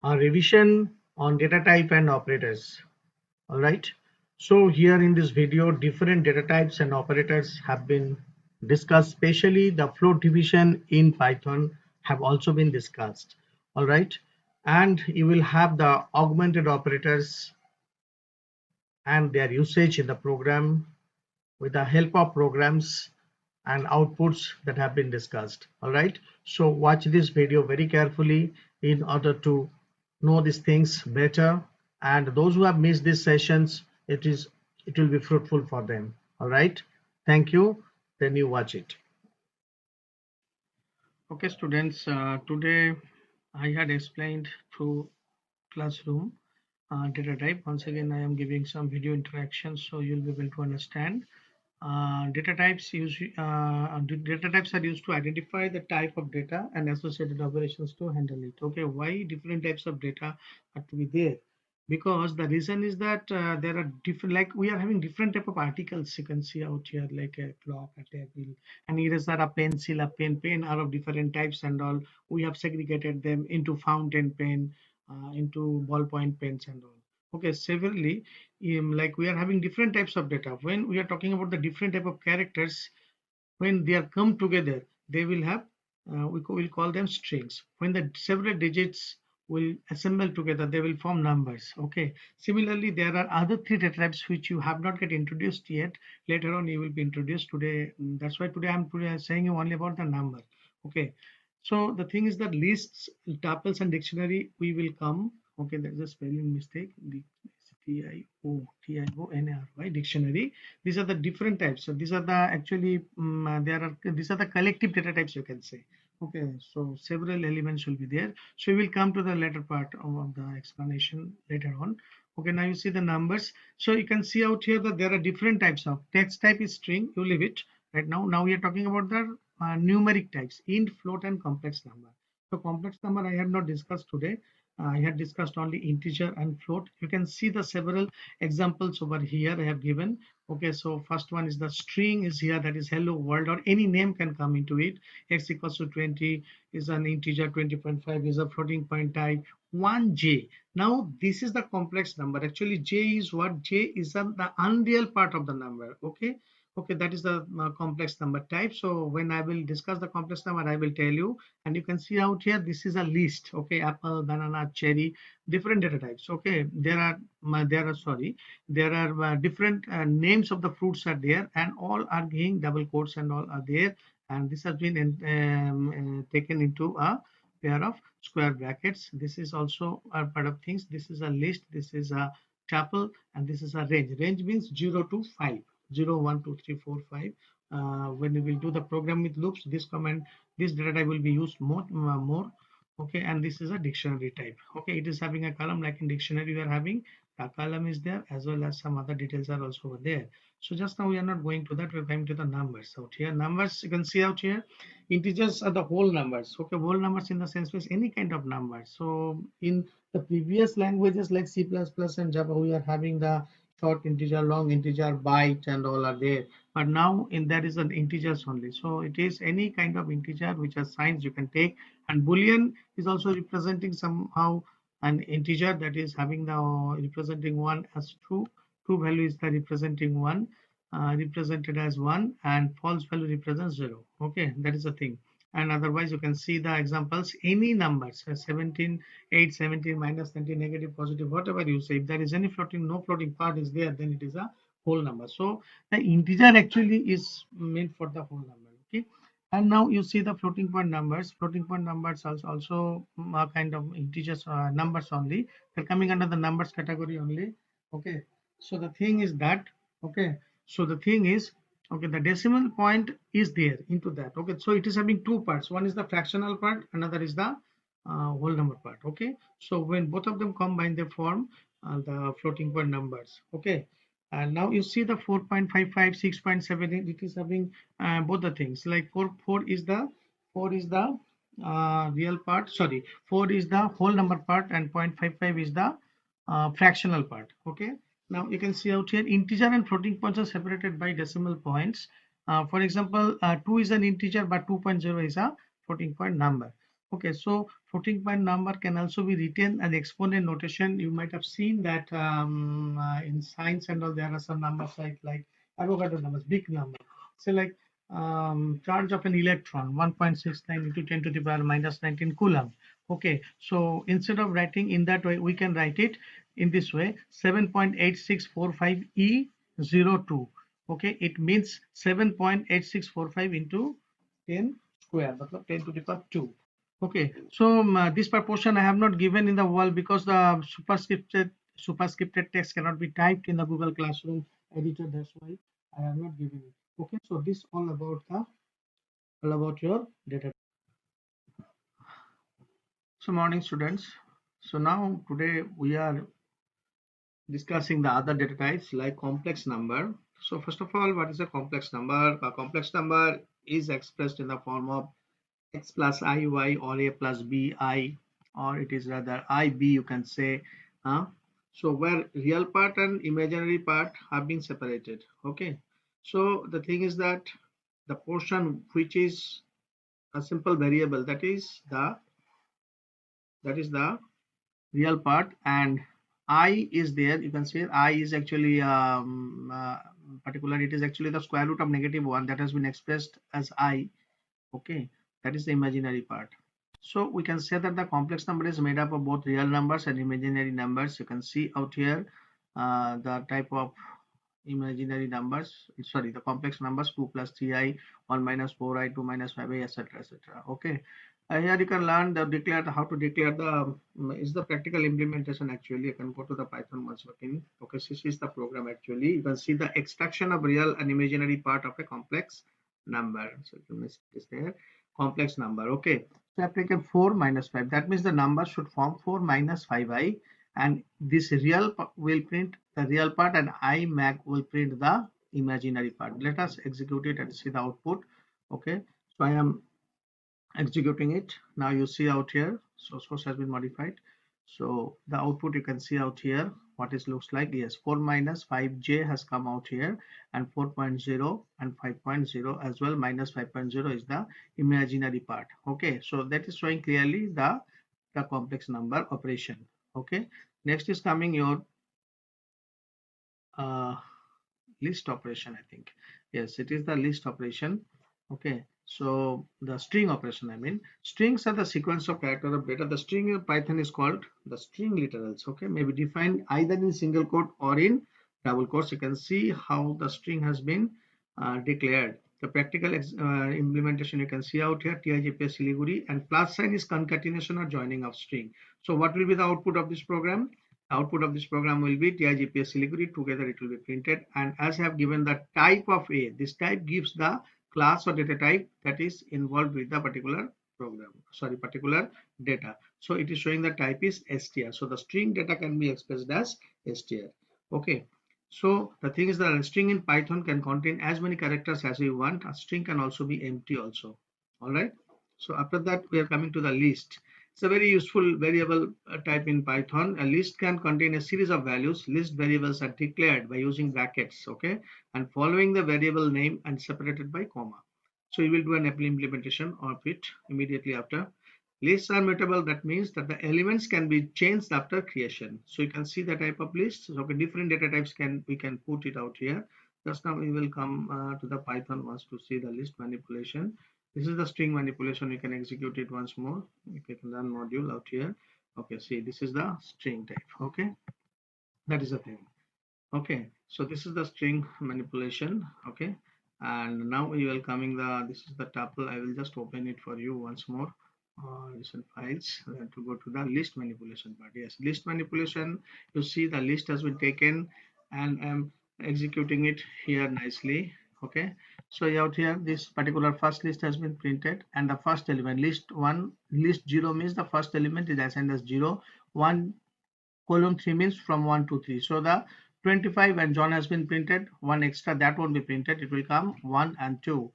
A revision on data type and operators. All right. So here in this video, different data types and operators have been discussed, especially the float division in Python have also been discussed. All right. And you will have the augmented operators and their usage in the program with the help of programs and outputs that have been discussed. All right. So watch this video very carefully in order to know these things better. And those who have missed these sessions, it will be fruitful for them. All right. Thank you. Then you watch it. Okay, students. Today I had explained through classroom data type. Once again, I am giving some video interaction so you'll be able to understand. Data types are used to identify the type of data and associated operations to handle it. Okay, why different types of data are to be there? Because the reason is that there are different, like we are having different type of articles you can see out here, like a clock, a table, an eraser, a pencil, a pen are of different types and all. We have segregated them into fountain pen, into ballpoint pens and all. Okay, severally, like we are having different types of data. When we are talking about the different type of characters, when they are come together, they will have will call them strings. When the several digits will assemble together, they will form numbers. Okay. Similarly, there are other three data types which you have not get introduced yet. Later on, you will be introduced today. That's why today I'm saying you only about the number. Okay. So the thing is that lists, tuples, and dictionary we will come. Okay, there's a spelling mistake. T-I-O-T-I-O-N-A-R-Y dictionary. These are the different types. So these are the actually these are the collective data types you can say. Okay, so several elements will be there. So we will come to the later part of the explanation later on. Okay, now you see the numbers. So you can see out here that there are different types of text type is string. You leave it right now. Now we are talking about the numeric types, int, float, and complex number. So complex number I have not discussed today. I had discussed only integer and float. You can see the several examples over here I have given. Okay, so first one is the string is here, that is hello world, or any name can come into it. X equals to 20 is an integer, 20.5 is a floating point type, 1j. Now this is the complex number. Actually j is what? J is the unreal part of the number. Okay, okay, that is the complex number type. So when I will discuss the complex number, I will tell you. And you can see out here, this is a list. Okay, apple, banana, cherry, different data types. Okay, there are different names of the fruits are there, and all are being double quotes and all are there. And this has been taken into a pair of square brackets. This is also a part of things. This is a list, this is a tuple, and this is a range. Range means 0 to 5. 0, 1, 2, 3, 4, 5. When we will do the program with loops, this command, this data type will be used more. Okay, and this is a dictionary type. Okay, it is having a column like in dictionary we are having. The column is there as well as some other details are also over there. So just now we are not going to that, we're going to the numbers out here. Numbers you can see out here, integers are the whole numbers. Okay, whole numbers in the sense is any kind of number. So in the previous languages like C++ and Java, we are having the short integer, long integer, byte and all are there. But now in that is an integers only. So it is any kind of integer which has signs you can take. And boolean is also representing somehow an integer, that is having the representing one as true. True value is the representing one, represented as one, and false value represents 0. Okay, that is the thing. And otherwise you can see the examples, any numbers, 17, 8, 17, minus 20, negative, positive, whatever you say. If there is any floating, no floating part is there, then it is a whole number. So the integer actually is meant for the whole number. Okay, and now you see the floating point numbers. Floating point numbers also kind of integers numbers only. They're coming under the numbers category only. Okay, so the thing is that, okay, so the thing is, okay, the decimal point is there into that. Okay, so it is having two parts. One is the fractional part, another is the whole number part. Okay, so when both of them combine, they form the floating point numbers. Okay, and now you see the 4.55, 6.7, it is having both the things. Like 4 is the real part, sorry, 4 is the whole number part, and 0.55 is the fractional part. Okay, now you can see out here, integer and floating points are separated by decimal points. For example, 2 is an integer, but 2.0 is a floating point number. Okay, so floating point number can also be written as exponent notation. You might have seen that in science and all, there are some numbers like Avogadro numbers, big number. So like charge of an electron 1.69 into 10 to the power minus 19 coulomb. Okay, so instead of writing in that way, we can write it in this way: 7.8645 E02. Okay, it means 7.8645 into 10 square, 10 to the power 2. Okay, so this proportion I have not given in the wall because the superscripted text cannot be typed in the Google Classroom editor. That's why I have not given it. Okay, so this all about your data. So morning students. So now today we are discussing the other data types like complex number. So first of all, what is a complex number? A complex number is expressed in the form of x plus iy or a plus bi, or it is rather ib, you can say. So where real part and imaginary part have been separated. Okay, so the thing is that the portion which is a simple variable, that is the real part, and I is there. You can see I is actually particular, it is actually the square root of -1 that has been expressed as I. Okay, that is the imaginary part. So we can say that the complex number is made up of both real numbers and imaginary numbers. You can see out here the type of imaginary numbers, sorry, the complex numbers: 2 plus 3i, 1 minus 4i, 2 minus 5i, etc., etc. Okay, here you can learn the declare how to declare the is the practical implementation. Actually, you can go to the Python once again. Okay, so this is the program. Actually, you can see the extraction of real and imaginary part of a complex number. So you can see this there, complex number. Okay, so applicate 4 minus 5, that means the number should form 4 minus 5i, and this real will print the real part and imac will print the imaginary part. Let us execute it and see the output. Okay, so I am executing it now. You see out here, so source has been modified, so the output you can see out here what it looks like. Yes, 4 minus 5j has come out here, and 4.0 and 5.0 as well. Minus 5.0 is the imaginary part. Okay, so that is showing clearly the complex number operation. Okay, next is coming your uh, list operation, I think. Yes, it is the list operation. Okay, so the string operation, I mean, strings are the sequence of character of data. The string in Python is called the string literals. Okay, may be defined either in single quote or in double quotes. You can see how the string has been declared. The practical implementation you can see out here: TIJPS Siliguri, and plus sign is concatenation or joining of string. So what will be the output of this program? Output of this program will be TIJPS Siliguri. Together it will be printed, and as I have given the type of A, this type gives the class or data type that is involved with the particular program, sorry, particular data. So it is showing the type is str. So the string data can be expressed as str. Okay, so the thing is that a string in Python can contain as many characters as you want. A string can also be empty also. All right, so after that we are coming to the list. It's a very useful variable type in Python. A list can contain a series of values. List variables are declared by using brackets, okay, and following the variable name and separated by comma. So you will do an implementation of it immediately after. Lists are mutable. That means that the elements can be changed after creation. So you can see the type of list. So okay, different data types we can put it out here. Just now we will come to the Python once to see the list manipulation. This is the string manipulation. You can execute it once more. You can learn module out here. Okay, see, this is the string type. Okay, that is the thing. Okay, so this is the string manipulation. Okay, and now we will coming the, this is the tuple. I will just open it for you once more. Recent files to go to the list manipulation part. Yes, list manipulation. You see the list has been taken, and I'm executing it here nicely. Okay, so out here this particular first list has been printed, and the first element, list 1, list 0 means the first element is assigned as 0. 1 column 3 means from 1 to 3. So the 25 and John has been printed. One extra that won't be printed. It will come 1 and 2,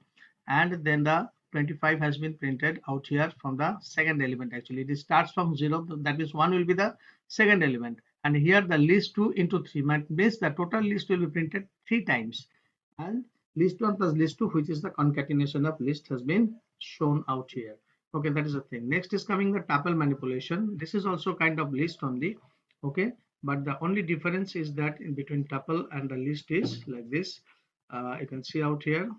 and then the 25 has been printed out here from the second element. Actually, it starts from 0. That means 1 will be the second element, and here the list 2 into 3 means the total list will be printed 3 times, and list 1 plus list 2, which is the concatenation of list, has been shown out here. Okay, that is the thing. Next is coming the tuple manipulation. This is also kind of list only. Okay, but the only difference is that in between tuple and the list is like this. You can see out here.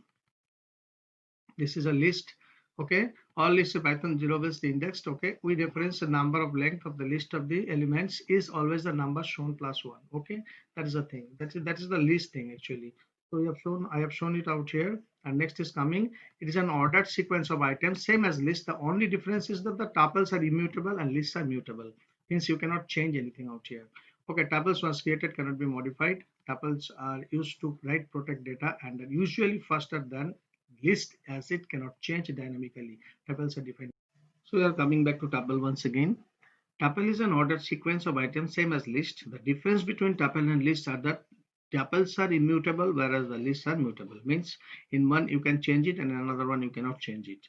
This is a list. Okay, all lists of Python 0 is the indexed. Okay, we reference the number of length of the list of the elements is always the number shown plus one. Okay, that is the thing. That is the list thing actually. So we have shown, I have shown it out here. And next is coming. It is an ordered sequence of items, same as list. The only difference is that the tuples are immutable and lists are mutable. Hence, you cannot change anything out here. Okay, tuples once created cannot be modified. Tuples are used to write protect data and are usually faster than list as it cannot change dynamically. Tuples are defined. So we are coming back to tuple once again. Tuple is an ordered sequence of items, same as list. The difference between tuple and list are that tuples are immutable, whereas the lists are mutable. Means in one you can change it and in another one you cannot change it.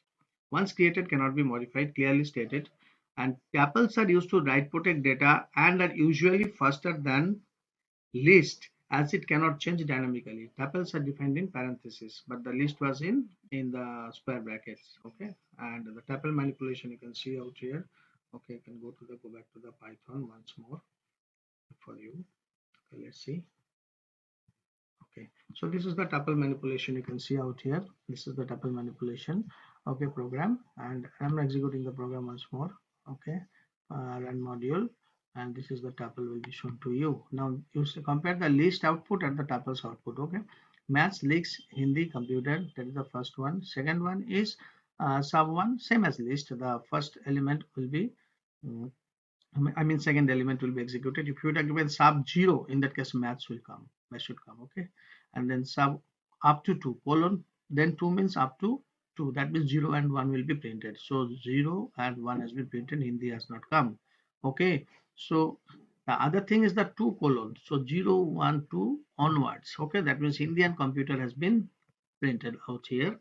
Once created cannot be modified, clearly stated. And tuples are used to write protect data and are usually faster than list as it cannot change dynamically. Tuples are defined in parentheses, but the list was in the square brackets. Okay, and the tuple manipulation you can see out here. Okay, you can go back to the Python once more for you. Okay, let's see. Okay, so this is the tuple manipulation you can see out here. This is the tuple manipulation. Okay, program, and I'm executing the program once more. Okay, run module, and this is the tuple will be shown to you. Now you compare the list output and the tuples output. Okay, maths leaks Hindi computer, that is the first one. Second one is sub one, same as list. The first element will be mm, second element will be executed. If you would have given sub 0, in that case, maths will come. Math should come, okay? And then sub up to 2, colon, then 2 means up to 2. That means 0 and 1 will be printed. So 0 and 1 has been printed, Hindi has not come. Okay, so the other thing is the 2 colon. So 0, 1, 2 onwards. Okay, that means Hindi and computer has been printed out here.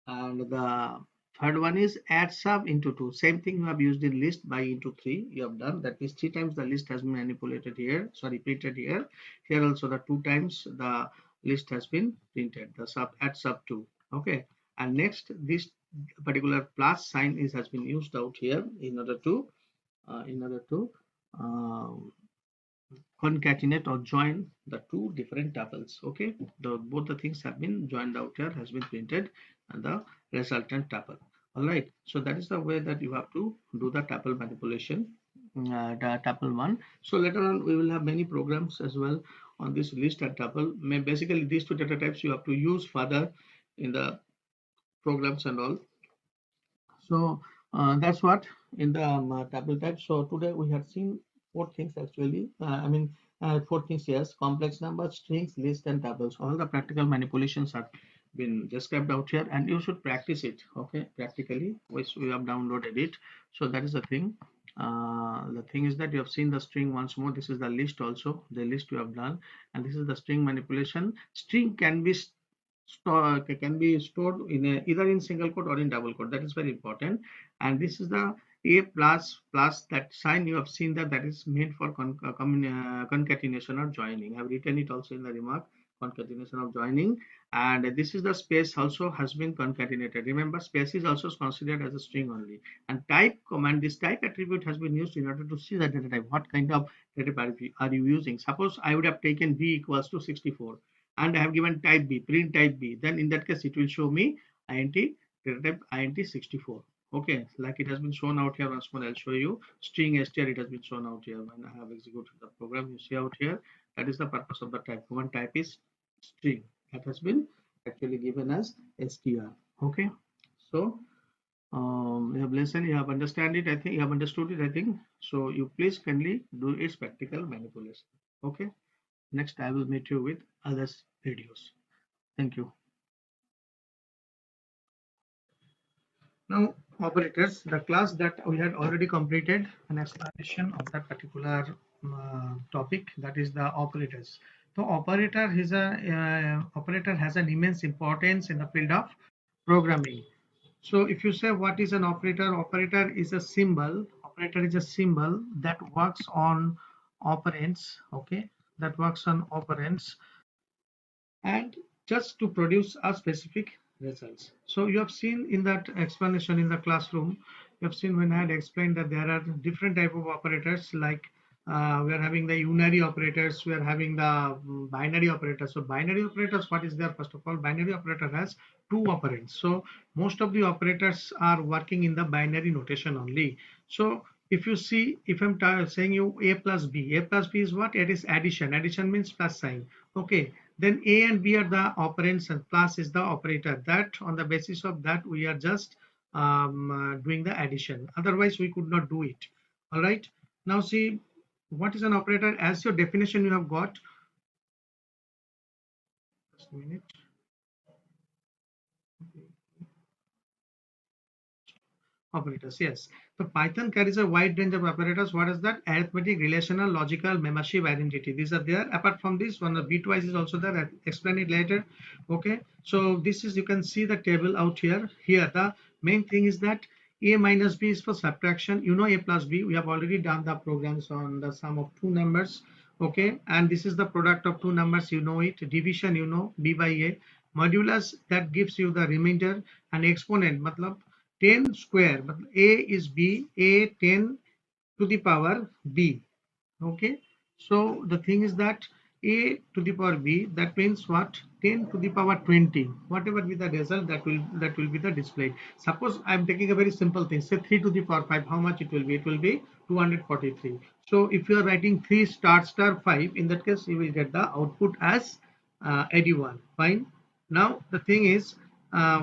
And the third one is add sub into 2. Same thing you have used in list by into 3. You have done that is 3 times the list has been manipulated here. Sorry, printed here. Here also the 2 times the list has been printed. The sub add sub 2. Okay. And next this particular plus sign is has been used out here in order to um, concatenate or join the two different tuples. Okay, both the things have been joined out here, has been printed, and the resultant tuple. All right, so that is the way that you have to do the tuple manipulation, the tuple one. So later on we will have many programs as well on this list and tuple. Basically these two data types you have to use further in the programs and all. So that's what in the tuple type. So today we have seen four things actually. Four things, yes: complex numbers, strings, list, and tuples. All the practical manipulations have been described out here, and you should practice it. Okay, practically, which we have downloaded it. So that is the thing. The thing is that you have seen the string once more. This is the list also. The list you have done, and this is the string manipulation. String can be stored in either in single quote or in double quote. That is very important. And this is the a plus that sign you have seen that is meant for concatenation or joining. I have written it also in the remark, concatenation of joining. And this is the space also has been concatenated. Remember, space is also considered as a string only. And type command, this type attribute has been used in order to see the data type. What kind of data type are you using? Suppose I would have taken b equals to 64 and I have given type B, print type B, then in that case it will show me int data type int 64. Okay, like it has been shown out here once more. I'll show you string str. It has been shown out here when I have executed the program. You see out here, that is the purpose of the type. One type is string that has been actually given as str. Okay, so you have listened, you have understand it. I think you have understood it. I think so. You please kindly do its practical manipulation. Okay. Next, I will meet you with other videos. Thank you. Now, operators, the class that we had already completed an explanation of that particular topic, that is the operators. So, operator has an immense importance in the field of programming. So, if you say what is an operator, operator is a symbol. Operator is a symbol that works on operands. Okay, that works on operands and just to produce a specific results. So you have seen in that explanation in the classroom, you have seen when I had explained that there are different type of operators, like we are having the unary operators, we are having the binary operators. So binary operators, what is there? First of all, binary operator has two operands. So most of the operators are working in the binary notation only. So if you see, if I'm saying you a plus b is what? It is addition. Addition means plus sign. Okay. Then a and b are the operands and plus is the operator. That on the basis of that we are just doing the addition. Otherwise we could not do it. All right. Now see, what is an operator? As your definition you have got. Just a minute. Operators, yes. So Python carries a wide range of operators. What is that? Arithmetic, relational, logical, membership, identity. These are there. Apart from this one, the bitwise is also there. I'll explain it later. Okay. So this is, you can see the table out here. Here the main thing is that a minus b is for subtraction. You know a plus b. We have already done the programs on the sum of two numbers. Okay. And this is the product of two numbers. You know it. Division, you know, b by a. Modulus, that gives you the remainder, and exponent matlab 10 square, but a is b, a 10 to the power b. Okay, so the thing is that a to the power b, that means what? 10 to the power 20, whatever be the result, that will be the displayed. Suppose I'm taking a very simple thing, say 3 to the power 5, how much it will be? It will be 243. So if you are writing 3 star star 5, in that case you will get the output as 81. Fine. Now the thing is,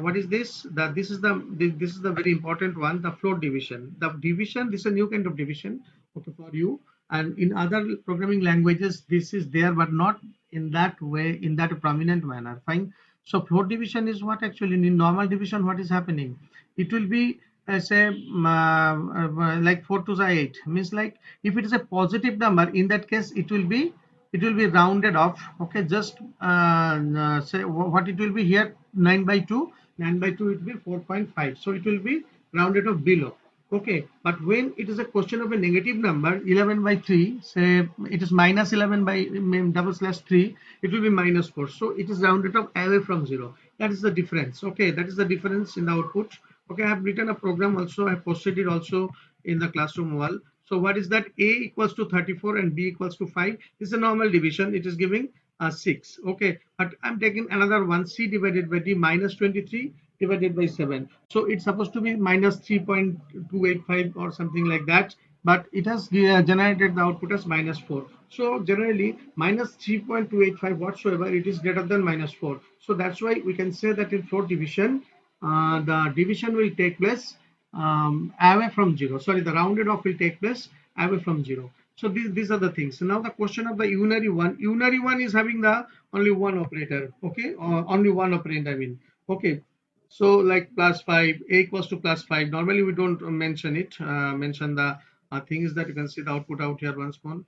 what is this? That this is the very important one, the float division. The division, this is a new kind of division, okay, for you. And in other programming languages, this is there, but not in that way, in that prominent manner. Fine. So float division is what actually in normal division, what is happening? It will be say like 4 to the 8 means, like if it is a positive number, in that case it will be rounded off. Okay, just say what it will be here, 9 by 2, 9 by 2 it will be 4.5, so it will be rounded off below. Okay, but when it is a question of a negative number, 11 by 3, say it is minus 11 by double slash 3, it will be minus 4, so it is rounded off away from 0. That is the difference. Okay, that is the difference in the output. Okay, I have written a program also, I have posted it also in the classroom wall. So what is that? A equals to 34 and b equals to 5. This is a normal division. It is giving 6. Okay, but I'm taking another one, c divided by d minus 23 divided by 7. So it's supposed to be minus 3.285 or something like that, but it has generated the output as minus 4. So generally minus 3.285 whatsoever, it is greater than minus 4. So that's why we can say that in float division, the division will take place away from 0. Sorry, the rounded off will take place away from 0. So these are the things. So now the question of the unary one. Unary one is having the only one operator. Okay, only one operand, I mean. Okay, so like plus 5, a equals to plus 5. Normally we don't mention it. Mention the thing is that you can see the output out here once more.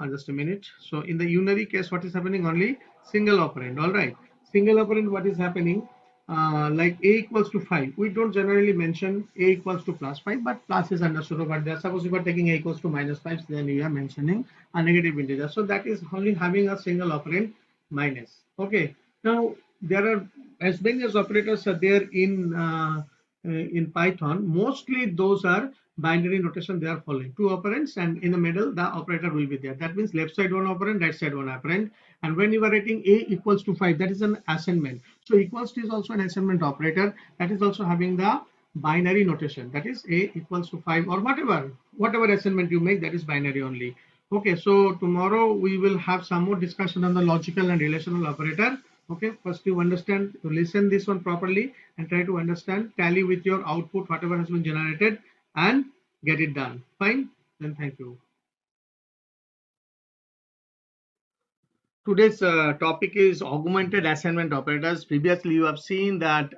Just a minute. So in the unary case, what is happening? Only single operand. All right. Single operand, what is happening? Like a equals to 5. We don't generally mention a equals to plus 5, but plus is understood over there. Suppose you are taking a equals to minus 5, then you are mentioning a negative integer. So that is only having a single operand minus. Okay. Now there are as many as operators are there in Python. Mostly those are binary notation. They are following two operands, and in the middle the operator will be there. That means left side one operand, right side one operand. And when you are writing a equals to 5, that is an assignment. So equals to is also an assignment operator, that is also having the binary notation. That is a equals to 5 or whatever assignment you make, that is binary only. Okay, so tomorrow we will have some more discussion on the logical and relational operator. Okay, first you understand, to listen this one properly and try to understand, tally with your output whatever has been generated and get it done. Fine, then thank you. Today's topic is augmented assignment operators. Previously, you have seen that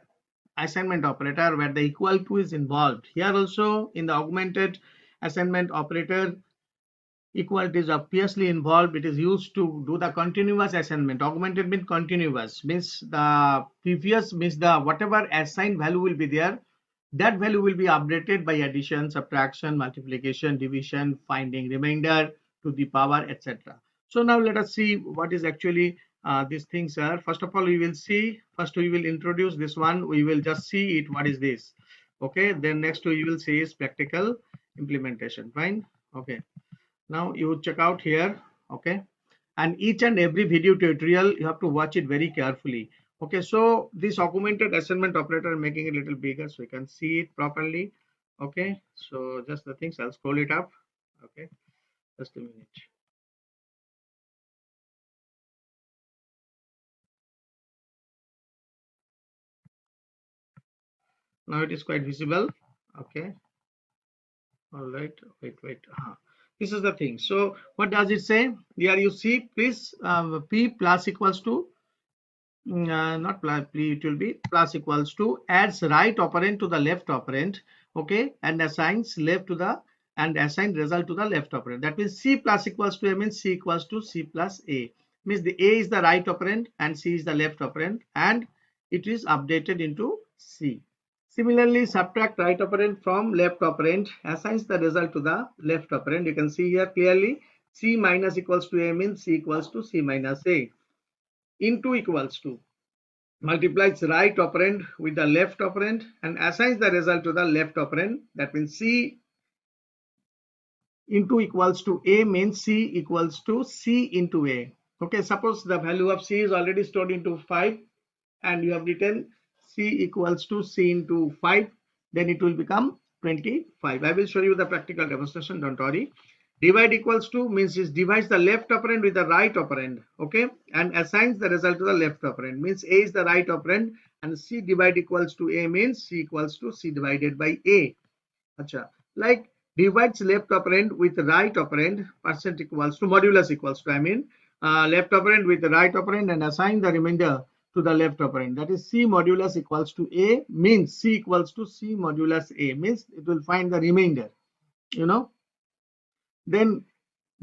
assignment operator where the equal to is involved. Here also in the augmented assignment operator, equal to is obviously involved. It is used to do the continuous assignment. Augmented means continuous, means the previous, means the whatever assigned value will be there, that value will be updated by addition, subtraction, multiplication, division, finding remainder to the power, etc. So now let us see what is actually these things are. First of all, we will see, first we will introduce this one. We will just see it. What is this? Okay, then next you will see is practical implementation. Fine. Okay, now you check out here. Okay, and each and every video tutorial you have to watch it very carefully. Okay, so this augmented assignment operator, making it a little bigger so you can see it properly. Okay, so just the things, I'll scroll it up. Okay, just a minute. Now it is quite visible. Okay, all right, wait. This is the thing. So what does it say? Here you see, please, p plus equals to not plus, it will be plus equals to, adds right operand to the left operand. Okay, and assigns left to the, and assign result to the left operand. That means c plus equals to a means c equals to c plus a, means the a is the right operand and c is the left operand, and it is updated into c. Similarly, subtract right operand from left operand, assigns the result to the left operand. You can see here clearly, c minus equals to a means c equals to c minus a. Into equals to, multiplies right operand with the left operand and assigns the result to the left operand. That means c into equals to a means c equals to c into a. Okay, suppose the value of c is already stored into 5 and you have written c equals to c into 5, then it will become 25. I will show you the practical demonstration, don't worry. Divide equals to means it divides the left operand with the right operand. Okay, and assigns the result to the left operand, means a is the right operand and c divide equals to a means c equals to c divided by a. Acha. Like divides left operand with right operand, percent equals to, modulus equals to, I mean, left operand with the right operand and assign the remainder to the left operand. That is c modulus equals to a means c equals to c modulus a, means it will find the remainder, you know. Then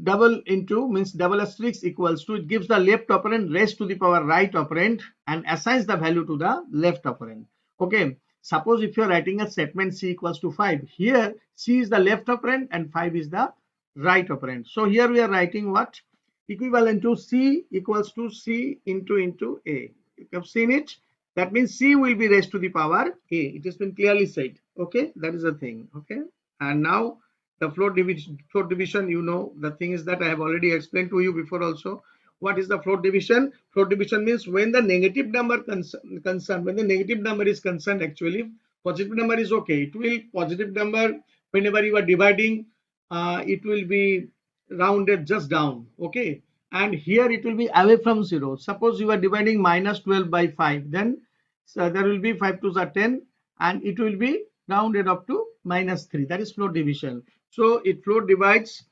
double into means double asterisk equals to, it gives the left operand raised to the power right operand and assigns the value to the left operand. Okay, suppose if you are writing a statement c equals to 5, here c is the left operand and 5 is the right operand. So here we are writing what, equivalent to c equals to c into a. You have seen it, that means c will be raised to the power a. It has been clearly said. Okay, that is the thing. Okay, and now the float division, you know, the thing is that I have already explained to you before also. What is the float division? Float division means when the negative number concerned, when the negative number is concerned, actually positive number is okay, it will positive number, whenever you are dividing, it will be rounded just down. Okay, and here it will be away from 0. Suppose you are dividing minus 12 by 5, then so there will be 5 to the 10 and it will be rounded up to minus 3. That is float division. So it float divides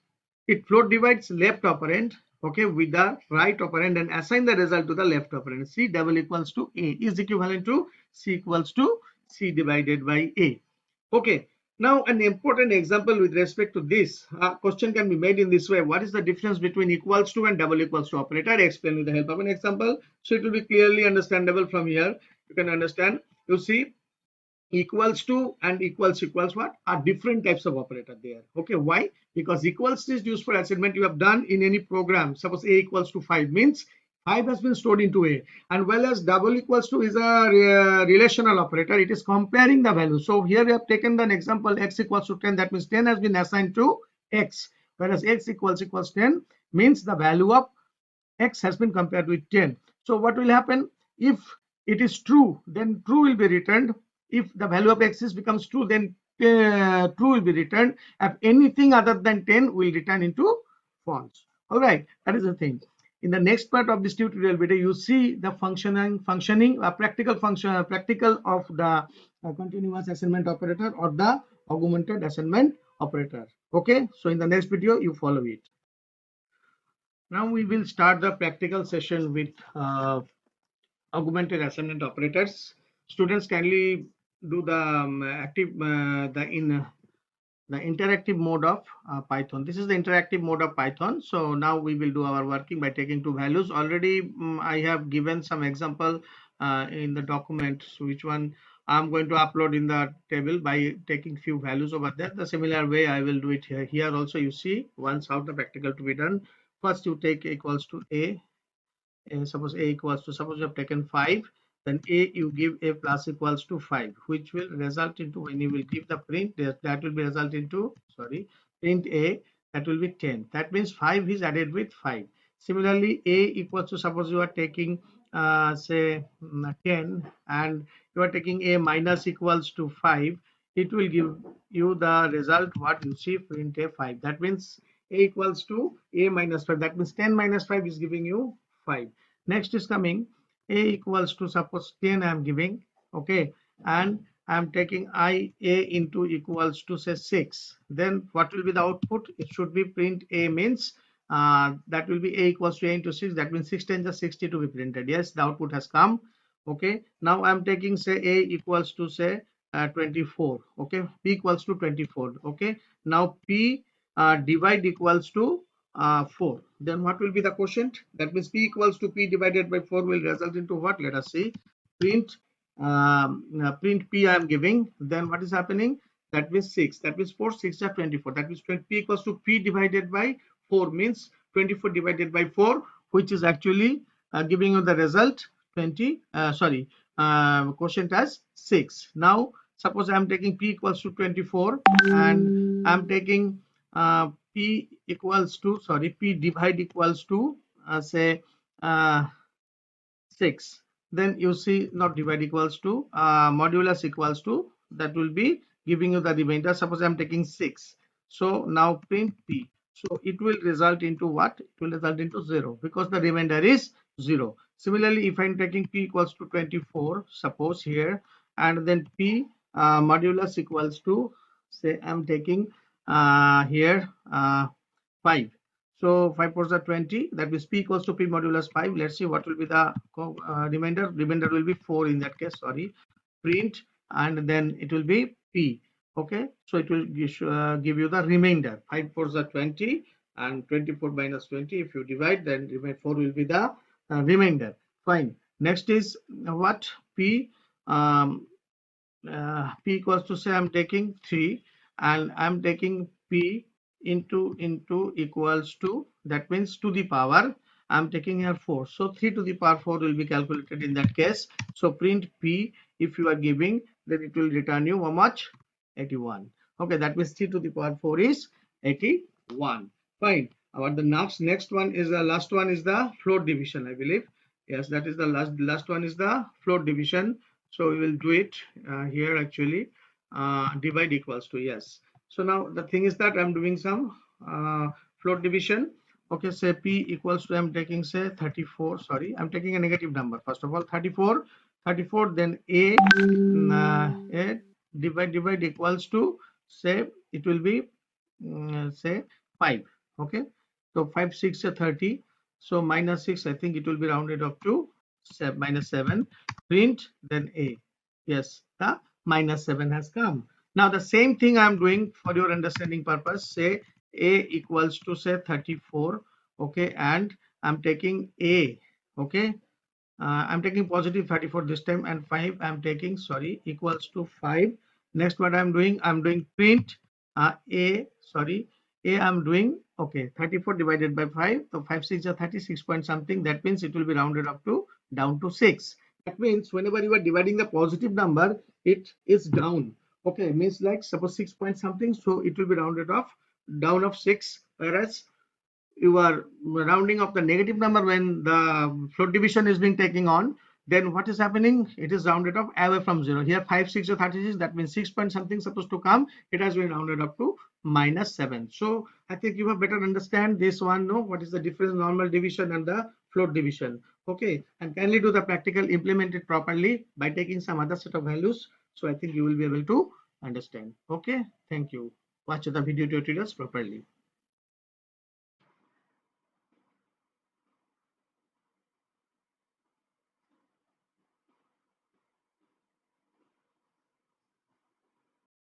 left operand, okay, with the right operand and assign the result to the left operand. C double equals to a is equivalent to c equals to c divided by a. Okay, now an important example with respect to this question can be made in this way. What is the difference between equals to and double equals to operator? I explain with the help of an example, so it will be clearly understandable. From here you can understand. You see, equals to and equals what are different types of operator there. Okay, why? Because equals is used for assignment you have done in any program. Suppose a equals to 5 means 5 has been stored into a, and well as double equals to is a relational operator, it is comparing the value. So here we have taken an example, x equals to 10, that means 10 has been assigned to x, whereas x equals 10 means the value of x has been compared with 10. So what will happen? If it is true, then true will be returned. If the value of x is becomes true, then true will be returned. If anything other than 10 will return into false. All right, that is the thing. In the next part of this tutorial video, you see the practical function, practical of the continuous assignment operator or the augmented assignment operator. Okay, so in the next video, you follow it. Now we will start the practical session with augmented assignment operators. Students kindly do the the interactive mode of Python. This is the interactive mode of Python. So now we will do our working by taking two values. Already I have given some example in the document. So which one I'm going to upload in the table by taking few values over there. The similar way I will do it here. Here also you see once how the practical to be done. First you take equals to a, suppose a equals to, suppose you have taken 5, then a you give a plus equals to 5, which will result into, when you will give the print, that will be result into, sorry, print a, that will be 10. That means 5 is added with 5. Similarly, a equals to, suppose you are taking say 10 and you are taking a minus equals to 5, it will give you the result what you see, print a 5. That means a equals to a minus 5. That means 10 minus 5 is giving you 5. Next is coming a equals to, suppose 10 I am giving, okay, and I am taking I a into equals to say 6. Then what will be the output? It should be print a means that will be a equals to a into 6. That means 6 times 60 to be printed. Yes, the output has come. Okay, now I am taking say a equals to say 24. Okay, p equals to 24. Okay, now p divide equals to 4. Then what will be the quotient? That means p equals to p divided by 4 will result into what? Let us see. Print print p I am giving. Then what is happening? That means 6. That means 4 6 are 24. That means p equals to p divided by 4 means 24 divided by 4, which is actually giving you the result 20. Sorry, quotient as 6. Now suppose I am taking p equals to 24 and I am taking p equals to, sorry, p divide equals to say 6. Then you see, not divide equals to, modulus equals to, that will be giving you the remainder. Suppose I am taking 6. So now print p. So it will result into what? It will result into 0 because the remainder is 0. Similarly, if I am taking p equals to 24, suppose here, and then p modulus equals to, say I am taking here 5. So 5 4s are 20. That means p equals to p modulus 5. Let's see what will be the remainder. Remainder will be 4 in that case. Sorry, print, and then it will be p. Okay, so it will give you the remainder. 5 4s are 20, and 24 minus 20. If you divide, then 4 will be the remainder. Fine. Next is what? P. P equals to, say I'm taking 3 and I'm taking p into equals to, that means to the power, I'm taking here 4. So 3 to the power 4 will be calculated in that case. So print p, if you are giving, then it will return you how much? 81. Okay, that means 3 to the power 4 is 81. Fine. About the next one is the last one is the float division, I believe. Yes, that is the last one is the float division. So we will do it here actually. Divide equals to, yes. So now the thing is that I'm doing some float division. Okay, say p equals to, I'm taking say 34. Sorry, I'm taking a negative number. First of all, 34, then a divide equals to, say it will be say 5. Okay, so 5 6 30. So minus 6, I think it will be rounded up to minus 7. Print, then a. Yes, the minus 7 has come. Now the same thing I'm doing for your understanding purpose. Say a equals to say 34. Okay, and I'm taking a. Okay, I'm taking positive 34 this time, and 5 I'm taking, sorry, equals to 5. Next, what I'm doing print a, sorry, a I'm doing, okay, 34 divided by 5. So 5 6 are 36 point something. That means it will be rounded up to down to 6. That means whenever you are dividing the positive number, it is down. Okay, means like suppose 6 point something, so it will be rounded off down of 6, whereas you are rounding off the negative number when the float division is being taken on, then what is happening? It is rounded off away from 0. Here 5 6 or 36, that means 6 point something supposed to come, it has been rounded up to minus 7. So I think you have better understand this one, know what is the difference normal division and the float division. Okay, and kindly do the practical, implement it properly by taking some other set of values. So I think you will be able to understand. Okay, thank you. Watch the video tutorials properly.